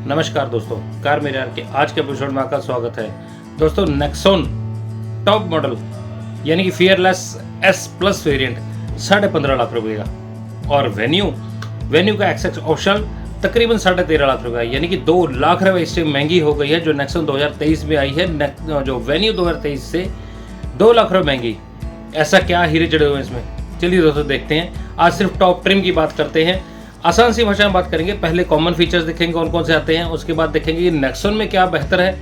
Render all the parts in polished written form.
नमस्कार दोस्तों, कार मेरार के आज के एपिसोड में आपका स्वागत है। दोस्तों, नेक्सॉन टॉप मॉडल यानी कि fearless S plus variant 15.5 lakh रुपये का, और वेन्यू का एक्सएक्स ऑप्शन तकरीबन 13.5 लाख रुपये, यानी कि 2 लाख रुपये इससे महंगी हो गई है जो नेक्सॉन 2023 में आई है। जो वेन्यू 2023 से 2 लाख रुपये महंगी। ऐसा क्या हीरे जड़े हुए इसमें, चलिए दोस्तों देखते हैं। आज सिर्फ टॉप ट्रिम की बात करते हैं, आसान सी भाषा में बात करेंगे। पहले कॉमन फीचर्स देखेंगे कौन कौन से आते हैं, उसके बाद देखेंगे कि नेक्सॉन में क्या बेहतर है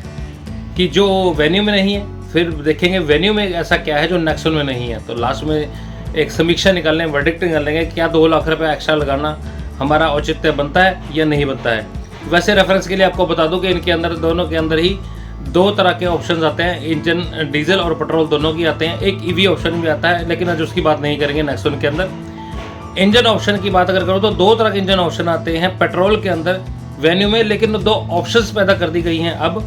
कि जो वेन्यू में नहीं है, फिर देखेंगे वेन्यू में ऐसा क्या है जो नेक्सॉन में नहीं है। तो लास्ट में एक समीक्षा निकालने, वर्डिक्ट निकालेंगे क्या 2 लाख रुपये एक्स्ट्रा लगाना हमारा औचित्य बनता है या नहीं बनता है। वैसे रेफरेंस के लिए आपको बता दूं कि इनके अंदर, दोनों के अंदर ही 2 तरह के ऑप्शन आते हैं, इंजन डीजल और पेट्रोल दोनों की आते हैं। एक ईवी ऑप्शन भी आता है, लेकिन आज उसकी बात नहीं करेंगे। नेक्सॉन के अंदर इंजन ऑप्शन की बात अगर करो तो 2 तरह के इंजन ऑप्शन आते हैं पेट्रोल के अंदर वेन्यू में, लेकिन 2 ऑप्शंस पैदा कर दी गई हैं अब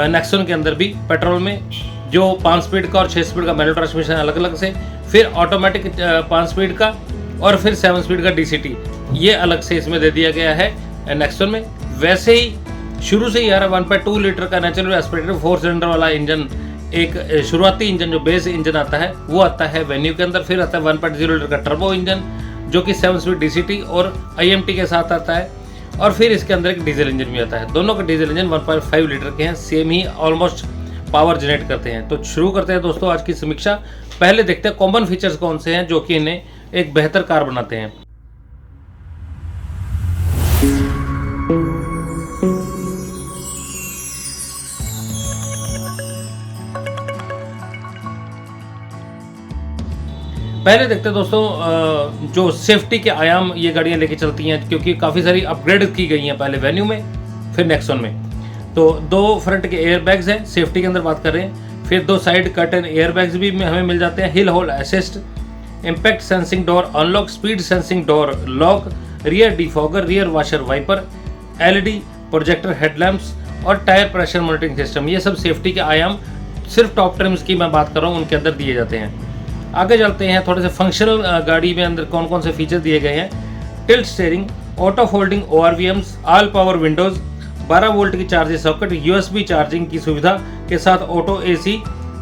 नेक्सॉन के अंदर भी। पेट्रोल में जो 5 स्पीड का और 6 स्पीड का मैनुअल ट्रांसमिशन अलग अलग से, फिर ऑटोमेटिक 5 स्पीड का और फिर 7 स्पीड का डीसीटी, ये अलग से इसमें दे दिया गया है नेक्सॉन में। वैसे ही शुरू से ही यार 1.2 लीटर का नेचुरल एस्पिरेटेड 4 सिलेंडर वाला इंजन, एक शुरुआती इंजन जो बेस इंजन आता है वो आता है वेन्यू के अंदर। फिर आता है 1.0 लीटर का टर्बो इंजन जो कि 7 स्पीड डीसीटी और आईएमटी के साथ आता है, और फिर इसके अंदर एक डीजल इंजन भी आता है। दोनों के डीजल इंजन 1.5 लीटर के हैं, सेम ही ऑलमोस्ट पावर जनरेट करते हैं। तो शुरू करते हैं दोस्तों आज की समीक्षा। पहले देखते हैं कॉमन फीचर्स कौन से हैं जो कि इन्हें एक बेहतर कार बनाते हैं। पहले देखते हैं दोस्तों जो सेफ्टी के आयाम ये गाड़ियाँ लेके चलती हैं, क्योंकि काफ़ी सारी अपग्रेड की गई हैं, पहले वेन्यू में फिर नेक्सॉन में। तो 2 फ्रंट के एयर बैग्स हैं, सेफ्टी के अंदर बात कर रहे हैं। फिर 2 साइड कर्टन एयर बैग्स भी हमें मिल जाते हैं। Hill hold assist, impact sensing door unlock, speed sensing door lock, rear defogger, rear washer wiper, LED projector headlamps और टायर प्रेशर मॉनिटरिंग सिस्टम। ये सब सेफ्टी के आयाम सिर्फ टॉप ट्रिम्स की मैं बात कर रहा हूँ, उनके अंदर दिए जाते हैं। आगे चलते हैं, थोड़े से फंक्शनल गाड़ी में अंदर कौन कौन से फीचर दिए गए हैं। Tilt steering, auto folding ORVMs, all power Windows, 12 volt की चार्जिंग सॉकेट, USB चार्जिंग की सुविधा के साथ auto AC,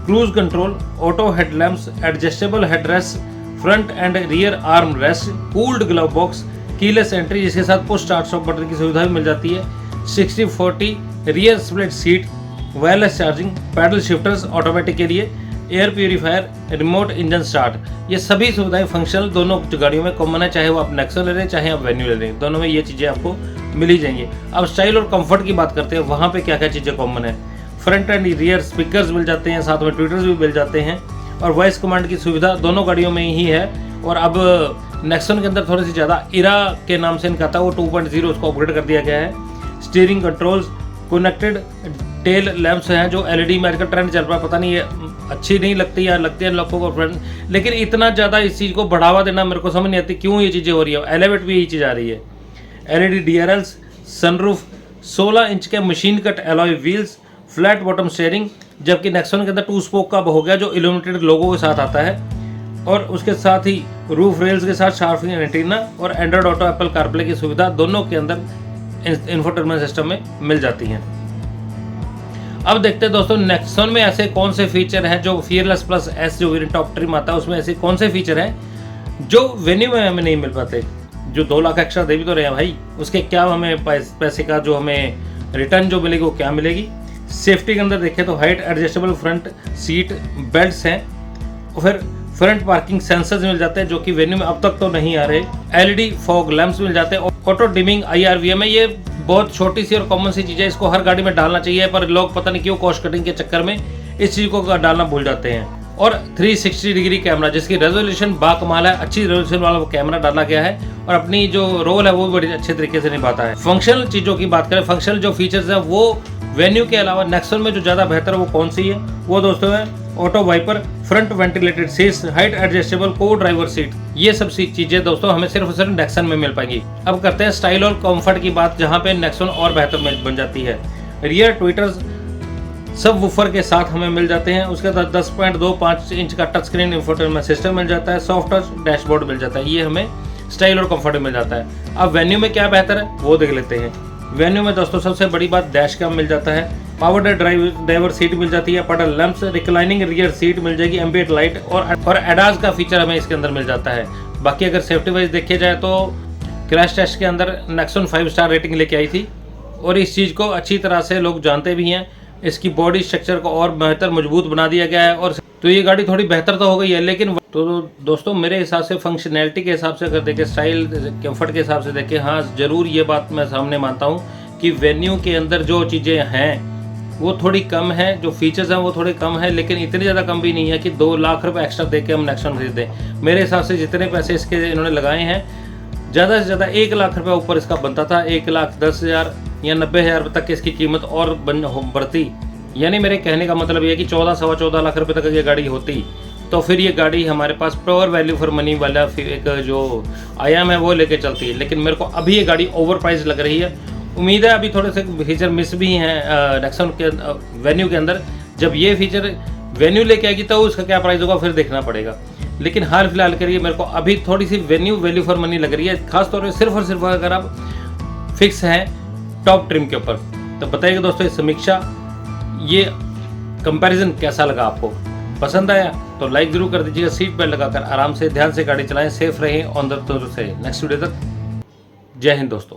cruise control, auto headlamps, adjustable headrest, front end rear arm rest, cooled glove box, keyless entry जिसके साथ push start stop button की सुविधा भी मिल जाती है, 60/40 rear split seat, wireless charging, paddle shifters automatic के लिए, air purifier, remote engine start. ये सभी सुविधाएं फंक्शनल दोनों गाड़ियों में कॉमन है, चाहे वो आप नेक्सॉन ले रहे हैं चाहे आप वेन्यू ले रहे हैं, दोनों में ये चीज़ें आपको मिल ही जाएंगी। अब स्टाइल और कंफर्ट की बात करते हैं, वहाँ पे क्या क्या चीज़ें कॉमन है। फ्रंट एंड रियर स्पीकर्स मिल जाते हैं, साथ में ट्विटर्स भी मिल जाते हैं, और वॉइस कमांड की सुविधा दोनों गाड़ियों में ही है। और अब नेक्सॉन के अंदर थोड़ी सी ज़्यादा इरा के नाम से इनका था, वो 2.0 उसको अपग्रेड कर दिया गया है। Steering controls, connected tail lamps हैं जो LED में आजकल ट्रेंड चल रहा है, पता नहीं ये अच्छी नहीं लगती या लगती है लोगों को फ्रेंड, लेकिन इतना ज़्यादा इस चीज़ को बढ़ावा देना मेरे को समझ नहीं आती क्यों ये चीज़ें हो रही है। एलेवेट भी यही चीज़ आ रही है। LED DRLs, सनरूफ, 16 इंच के machine cut alloy wheels, flat bottom steering, जबकि नेक्सॉन के अंदर 2 स्पोक का हो गया जो इल्यूमिनेटेड लोगो के साथ आता है, और उसके साथ ही रूफ रेल्स के साथ शार्पनिंग एंटीना और एंड्रॉइड ऑटो एप्पल कारप्ले की सुविधा दोनों के अंदर इंफोटेनमेंट सिस्टम में मिल जाती हैं। अब देखते हैं दोस्तों नेक्सॉन में ऐसे कौन से फीचर हैं जो फियरलेस प्लस एस जो वेरिएंट टॉप ट्रिम आता है उसमें ऐसे कौन से फीचर हैं जो वेन्यू में हमें नहीं मिल पाते। जो 2 लाख एक्स्ट्रा दे भी तो रहे हैं भाई, उसके क्या हमें पैसे का जो हमें रिटर्न जो मिलेगी वो क्या मिलेगी। सेफ्टी के अंदर देखें तो height adjustable front seat belts हैं, और फिर फ्रंट पार्किंग सेंसर्स मिल जाते हैं जो कि वेन्यू में अब तक तो नहीं आ रहे। LED फॉग लैंप्स मिल जाते हैं, ऑटो डिमिंग IRVM है। ये बहुत छोटी सी और कॉमन सी चीज़ है, इसको हर गाड़ी में डालना चाहिए, पर लोग पता नहीं क्यों कॉस्ट कटिंग के चक्कर में इस चीज़ को डालना भूल जाते हैं। और 360 डिग्री कैमरा जिसकी रेजोल्यूशन बाकमाल है, अच्छी रेजोल्यूशन वाला वो कैमरा डाला गया है, और अपनी जो रोल है वो बड़ी अच्छे तरीके से निभाता है। फंक्शनल चीज़ों की बात करें, फंक्शनल जो फीचर्स है वो वेन्यू के अलावा नेक्सॉन में जो ज़्यादा बेहतर है वो कौन सी है, वो दोस्तों है auto wiper, front ventilated seats, height adjustable को ड्राइवर सीट। ये सब चीजें दोस्तों हमें सिर्फ और सिर्फ नेक्सॉन में मिल पाएंगी। अब करते हैं स्टाइल और कंफर्ट की बात, जहां पे नेक्सॉन और बेहतर बन जाती है। रियर ट्विटर्स सब वूफर के साथ हमें मिल जाते हैं। उसके बाद 10.25 इंच का टच स्क्रीन इंफोटेनमेंट सिस्टम मिल जाता है, सॉफ्ट टच डैशबोर्ड मिल जाता है। ये हमें स्टाइल और कंफर्ट मिल जाता है। अब वेन्यू में क्या बेहतर है वो देख लेते हैं। वेन्यू में दोस्तों सबसे बड़ी बात डैश कैम मिल जाता है, पावर ड्राइवर सीट मिल जाती है, पडल लैंप्स, रिक्लाइनिंग रियर सीट मिल जाएगी, एम्बिएंट लाइट और एडास का फीचर हमें इसके अंदर मिल जाता है। बाकी अगर सेफ्टी वाइज देखा जाए तो क्रैश टेस्ट के अंदर नेक्सॉन 5 स्टार रेटिंग लेके आई थी और इस चीज़ को अच्छी तरह से लोग जानते भी हैं। इसकी बॉडी स्ट्रक्चर को और बेहतर मजबूत बना दिया गया है और तो ये गाड़ी थोड़ी बेहतर तो हो गई है, लेकिन तो दोस्तों मेरे हिसाब से फंक्शनैलिटी के हिसाब से अगर देखें, स्टाइल कंफर्ट के हिसाब से देखें, हाँ ज़रूर ये बात मैं सामने मानता हूँ कि वेन्यू के अंदर जो चीज़ें हैं वो थोड़ी कम है, जो फीचर्स हैं वो थोड़े कम है, लेकिन इतनी ज़्यादा कम भी नहीं है कि 2 लाख रुपए एक्स्ट्रा दे के हम नेक्सॉन खरीदें। मेरे हिसाब से जितने पैसे इसके इन्होंने लगाए हैं, ज़्यादा से ज़्यादा 1 लाख रुपये ऊपर इसका बनता था। 1,10,000 या 90,000 तक इसकी कीमत और बढ़ती। यानी मेरे कहने का मतलब ये है कि 14-14.25 लाख रुपए तक ये गाड़ी होती तो फिर ये गाड़ी हमारे पास प्योर वैल्यू फॉर मनी वाला एक जो आयाम है वो लेके चलती है। लेकिन मेरे को अभी ये गाड़ी ओवर प्राइस लग रही है। उम्मीद है अभी थोड़े से फीचर मिस भी हैं नेक्सॉन के वेन्यू के अंदर। जब ये फीचर वेन्यू लेके आएगी तो उसका क्या प्राइस होगा फिर देखना पड़ेगा। लेकिन हाल फिलहाल के लिए मेरे को अभी थोड़ी सी वैल्यू फॉर मनी लग रही है, खासतौर पर सिर्फ और सिर्फ अगर आप फिक्स हैं टॉप ट्रिम के ऊपर। तो बताइएगा दोस्तों इस समीक्षा, ये कंपैरिजन कैसा लगा आपको? पसंद आया तो लाइक जरूर कर दीजिएगा। सीट बेल्ट लगाकर आराम से ध्यान से गाड़ी चलाएं, सेफ रहें ऑन द रोड से। नेक्स्ट वीडियो तक जय हिंद दोस्तों।